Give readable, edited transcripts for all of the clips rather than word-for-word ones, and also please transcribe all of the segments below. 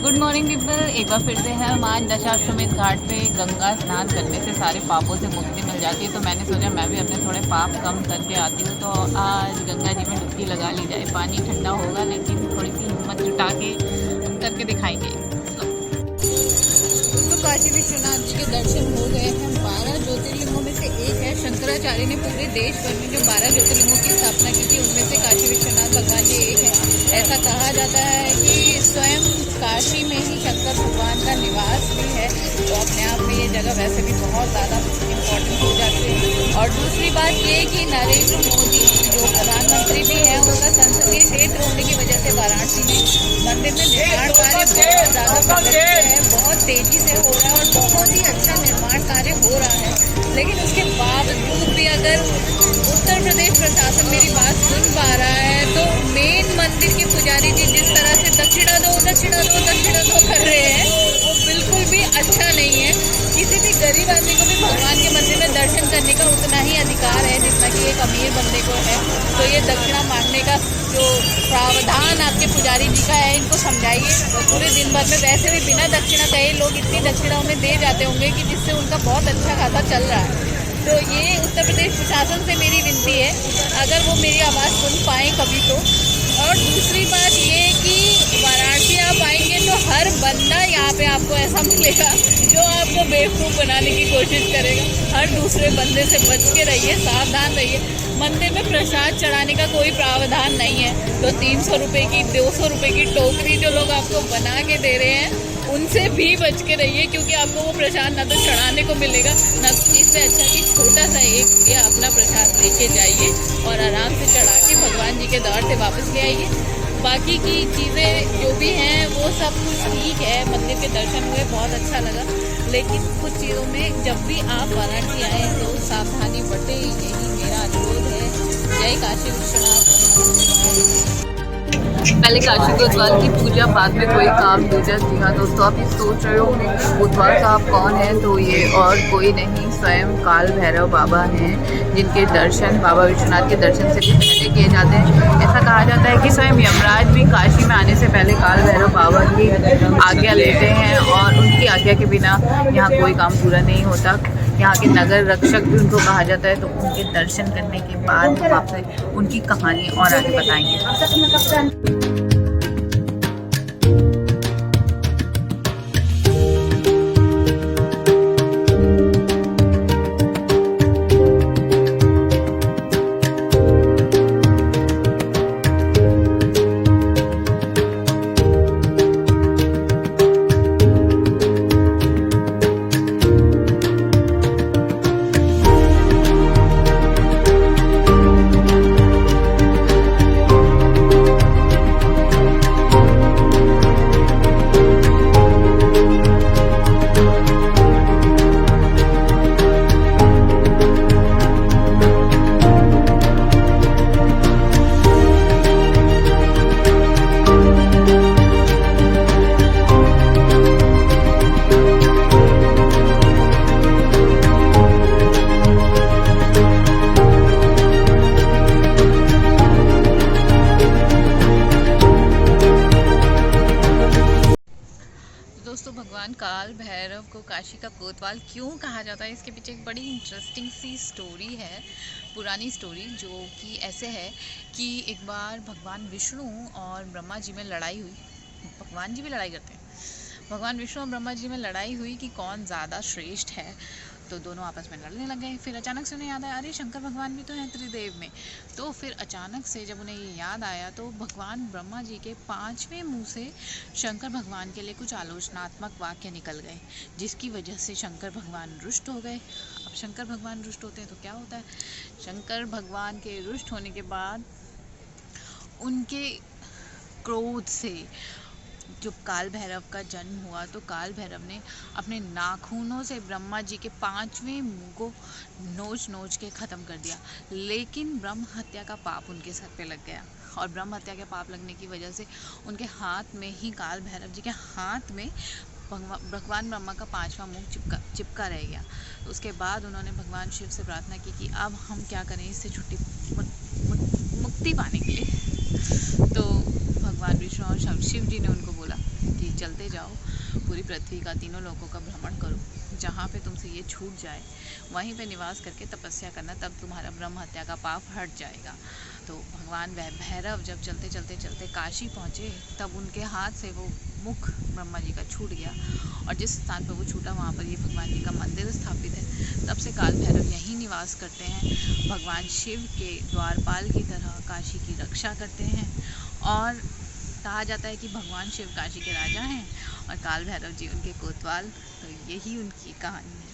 Good morning people. एक बार फिर से है हम आज दशाश्वमेध घाट पे। गंगा स्नान करने से सारे पापों से मुक्ति मिल जाती है, तो मैंने सोचा मैं भी अपने थोड़े पाप कम करके आती हूँ। तो आज गंगा जी में डुबकी लगा ली जाए। पानी ठंडा होगा लेकिन थोड़ी सी हिम्मत जुटा के हम करके दिखाएंगे। तो काशी विश्वनाथ जी के दर्शन हो गए हैं। 12 ज्योतिर्लिंगों में से एक है। शंकराचार्य ने पूरे देश भर में जो 12 ज्योतिर्लिंगों की स्थापना की थी उनमें से काशी विश्वनाथ भगवान जी एक है। ऐसा कहा जाता है कि स्वयं काशी में ही शंकर भगवान का निवास भी है, तो अपने आप में ये जगह वैसे भी बहुत ज़्यादा इम्पोर्टेंट हो जाती है। और दूसरी बात ये कि नरेंद्र मोदी जो प्रधानमंत्री भी हैं, उनका संसदीय क्षेत्र होने की वजह से वाराणसी में मंदिर में निर्माण कार्य बहुत ज़्यादा प्रगति है, बहुत तेज़ी से हो रहा है और बहुत ही अच्छा निर्माण कार्य हो रहा है। लेकिन उसके बावजूद भी अगर उत्तर प्रदेश प्रशासन मेरी बात सुन पा रहा है, तो मेन मंदिर के पुजारी जी जिस तरह से दक्षिणा दो कर रहे हैं, वो बिल्कुल भी अच्छा नहीं है। किसी भी गरीब आदमी को भी भगवान के मंदिर में दर्शन करने का उतना ही अधिकार है जितना कि एक अमीर बंदे को है। तो ये दक्षिणा मांगने का जो प्रावधान आपके पुजारी जी का है, इनको समझाइए। पूरे दिन भर में वैसे भी बिना दक्षिणा कहे लोग इतनी दक्षिणा उन्हें दे जाते होंगे कि जिससे उनका बहुत अच्छा खासा चल रहा है। तो ये उत्तर प्रदेश प्रशासन से मेरी विनती है, अगर वो मेरी आवाज़ सुन पाएँ कभी तो। और दूसरी बात ये कि वाराणसी आप आएंगे तो हर बंदा यहाँ पे आपको ऐसा मिलेगा जो आपको बेवकूफ़ बनाने की कोशिश करेगा। हर दूसरे बंदे से बच के रहिए, सावधान रहिए। मंदिर में प्रसाद चढ़ाने का कोई प्रावधान नहीं है, तो 300 रुपये की 200 रुपये की टोकरी जो लोग आपको बना के दे रहे हैं उनसे भी बच के रहिए, क्योंकि आपको वो प्रसाद ना तो चढ़ाने को मिलेगा ना। इससे अच्छा कि छोटा सा एक या अपना प्रसाद लेके जाइए और आराम से चढ़ा के भगवान जी के दौर से वापस ले आइए। बाकी की चीज़ें जो भी हैं वो सब कुछ ठीक है, मंदिर के दर्शन हुए, बहुत अच्छा लगा। लेकिन कुछ चीज़ों में जब भी आप वाराणसी आएँ तो सावधानी बरतें, यही मेरा अनुरोध है। जय काशी विश्वनाथ। पहले काशी कोतवाल की पूजा, बाद में कोई काम दूजा। जी हाँ दोस्तों, आप ये सोच रहे हो कोतवाल साहब कौन है, तो ये और कोई नहीं, स्वयं काल भैरव बाबा हैं, जिनके दर्शन बाबा विश्वनाथ के दर्शन से भी पहले किए जाते हैं। ऐसा कहा जाता है कि स्वयं यमराज भी काशी में आने से पहले काल भैरव बाबा की आज्ञा लेते हैं, और उनकी आज्ञा के बिना यहाँ कोई काम पूरा नहीं होता। यहाँ के नगर रक्षक भी उनको कहा जाता है। तो उनके दर्शन करने के बाद हम आपसे उनकी कहानी और आगे बताएंगे। दोस्तों, भगवान काल भैरव को काशी का कोतवाल क्यों कहा जाता है, इसके पीछे एक बड़ी इंटरेस्टिंग सी स्टोरी है, पुरानी स्टोरी, जो कि ऐसे है कि एक बार भगवान विष्णु और ब्रह्मा जी में लड़ाई हुई। भगवान जी भी लड़ाई करते हैं। भगवान विष्णु और ब्रह्मा जी में लड़ाई हुई कि कौन ज़्यादा श्रेष्ठ है, तो दोनों आपस में लड़ने लग गए। फिर अचानक से उन्हें याद आया, अरे शंकर भगवान भी तो हैं त्रिदेव में। तो फिर अचानक से जब उन्हें ये याद आया, तो भगवान ब्रह्मा जी के 5वें मुंह से शंकर भगवान के लिए कुछ आलोचनात्मक वाक्य निकल गए, जिसकी वजह से शंकर भगवान रुष्ट हो गए। अब शंकर भगवान रुष्ट होते हैं तो क्या होता है, शंकर भगवान के रुष्ट होने के बाद उनके क्रोध से जब काल भैरव का जन्म हुआ, तो काल भैरव ने अपने नाखूनों से ब्रह्मा जी के 5वें मुंह को नोच के ख़त्म कर दिया। लेकिन ब्रह्म हत्या का पाप उनके सर पे लग गया, और ब्रह्म हत्या के पाप लगने की वजह से उनके हाथ में ही, काल भैरव जी के हाथ में भगवान ब्रह्मा का 5वां मुंह चिपका रह गया। तो उसके बाद उन्होंने भगवान शिव से प्रार्थना की कि अब हम क्या करें इससे मुक्ति पाने के लिए। तो भगवान विष्णु और शिव जी ने उनको बोला कि चलते जाओ, पूरी पृथ्वी का, तीनों लोकों का भ्रमण करो। जहाँ पे तुमसे ये छूट जाए वहीं पे निवास करके तपस्या करना, तब तुम्हारा ब्रह्म हत्या का पाप हट जाएगा। तो भगवान भैरव जब चलते चलते चलते काशी पहुँचे, तब उनके हाथ से वो मुख ब्रह्मा जी का छूट गया, और जिस स्थान पर वो छूटा वहाँ पर ये भगवान जी का मंदिर स्थापित है। तब से काल भैरव यहीं निवास करते हैं, भगवान शिव के द्वारपाल की तरह काशी की रक्षा करते हैं। और कहा जाता है कि भगवान शिव काशी के राजा हैं और काल भैरव जी उनके कोतवाल। तो यही उनकी कहानी है।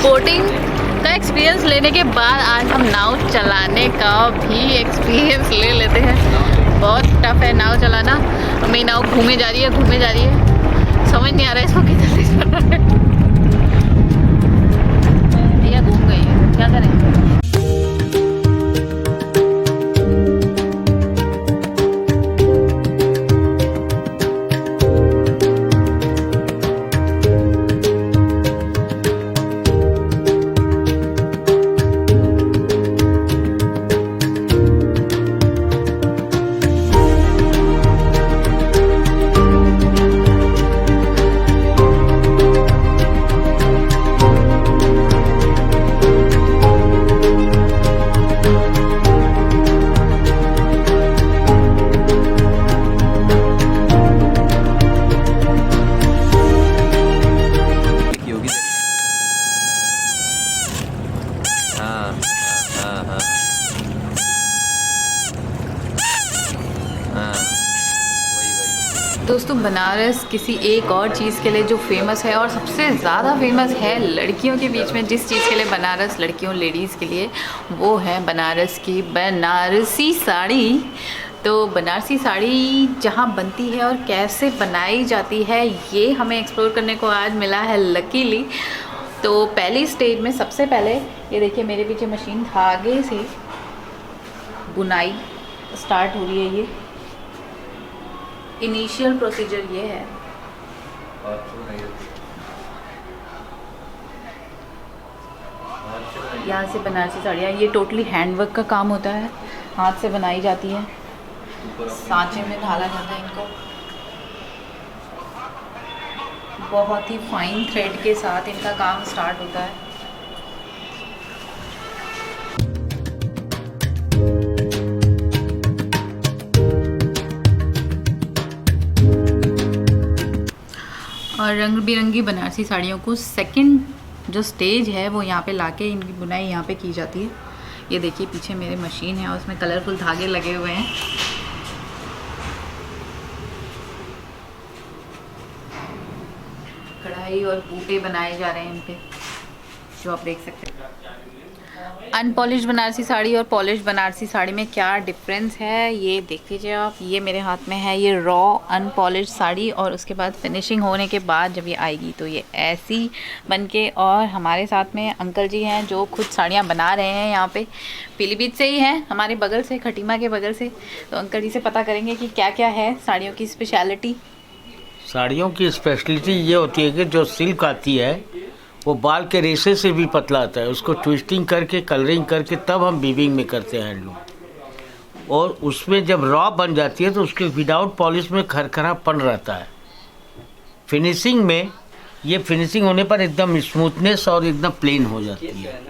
बोटिंग का एक्सपीरियंस लेने के बाद आज हम नाव चलाने का भी एक्सपीरियंस ले लेते हैं। बहुत टफ है नाव चलाना। मेरी नाव घूमे जा रही है, समझ नहीं आ रहा है इसको किधर से चलना है। भैया घूम गई है, क्या करें। दोस्तों बनारस किसी एक और चीज़ के लिए जो फेमस है, और सबसे ज़्यादा फेमस है लड़कियों के बीच में, जिस चीज़ के लिए बनारस लड़कियों लेडीज़ के लिए, वो है बनारस की बनारसी साड़ी। तो बनारसी साड़ी जहाँ बनती है और कैसे बनाई जाती है, ये हमें एक्सप्लोर करने को आज मिला है लकीली। तो पहली स्टेज में सबसे पहले ये देखिए मेरे पीछे मशीन, धागे से बुनाई स्टार्ट हो रही है। ये इनिशियल प्रोसीजर ये है। यहाँ से बनारसी साड़ियाँ, ये टोटली हैंडवर्क का काम होता है, हाथ से बनाई जाती है, सांचे में ढाला जाता है इनको, बहुत ही फाइन थ्रेड के साथ इनका काम स्टार्ट होता है। और रंग बिरंगी बनारसी साड़ियों को सेकंड जो स्टेज है वो यहाँ पे लाके इनकी बुनाई यहाँ पे की जाती है। ये देखिए पीछे मेरे मशीन है और उसमें कलरफुल धागे लगे हुए हैं। कढ़ाई और बूटे बनाए जा रहे हैं इन पे, जो आप देख सकते हैं। अनपॉलिश बनारसी साड़ी और पॉलिश बनारसी साड़ी में क्या डिफरेंस है ये देख लीजिए आप। ये मेरे हाथ में है ये रॉ अनपॉलिश साड़ी, और उसके बाद फिनिशिंग होने के बाद जब ये आएगी तो ये ऐसी बनके। और हमारे साथ में अंकल जी हैं जो खुद साड़ियाँ बना रहे हैं, यहाँ पे पीलीभीत से ही हैं, हमारे बगल से, खटीमा के बगल से। तो अंकल जी से पता करेंगे कि क्या क्या है साड़ियों की स्पेशलिटी। साड़ियों की स्पेशलिटी ये होती है कि जो सिल्क आती है वो बाल के रेशे से भी पतला आता है, उसको ट्विस्टिंग करके कलरिंग करके तब हम वीविंग में करते हैं हैंडलूम। और उसमें जब रॉ बन जाती है तो उसके विदाउट पॉलिश में खरखरापन रहता है। फिनिशिंग में ये फिनिशिंग होने पर एकदम स्मूथनेस और एकदम प्लेन हो जाती है।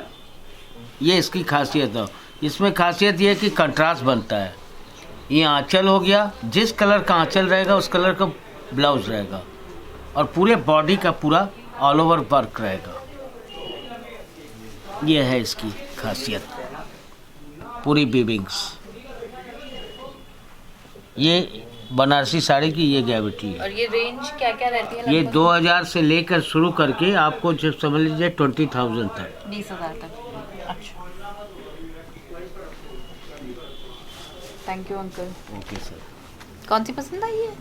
ये इसकी खासियत है। इसमें खासियत ये है कि कंट्रास्ट बनता है। ये आंचल हो गया, जिस कलर का आंचल रहेगा उस कलर का ब्लाउज रहेगा, और पूरे बॉडी का पूरा ऑल ओवर वर्क रहेगा। ये है इसकी खासियत, पूरी वीविंग्स। ये बनारसी साड़ी की ये ग्रेविटी है। और ये रेंज क्या क्या रहती है? ये लगभग 2000 से लेकर शुरू करके आपको जब समझ लीजिए 20,000 तक। 20,000 तक। अच्छा, thank you uncle. Okay sir. कौन सी पसंद आई है?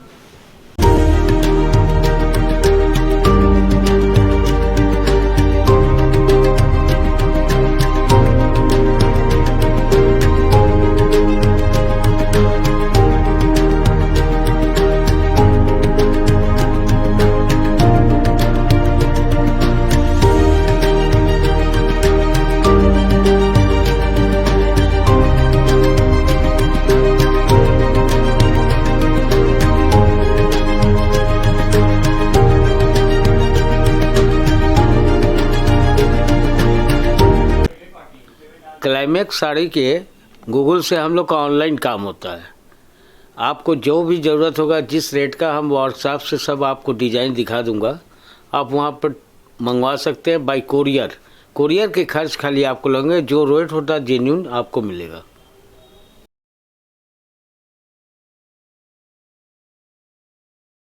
क्लाइमेक्स साड़ी के गूगल से हम लोग का ऑनलाइन काम होता है। आपको जो भी ज़रूरत होगा, जिस रेट का, हम व्हाट्सएप से सब आपको डिज़ाइन दिखा दूंगा। आप वहाँ पर मंगवा सकते हैं बाय कोरियर। कोरियर के खर्च खाली आपको लगेंगे, जो रेट होता है जेन्युइन आपको मिलेगा।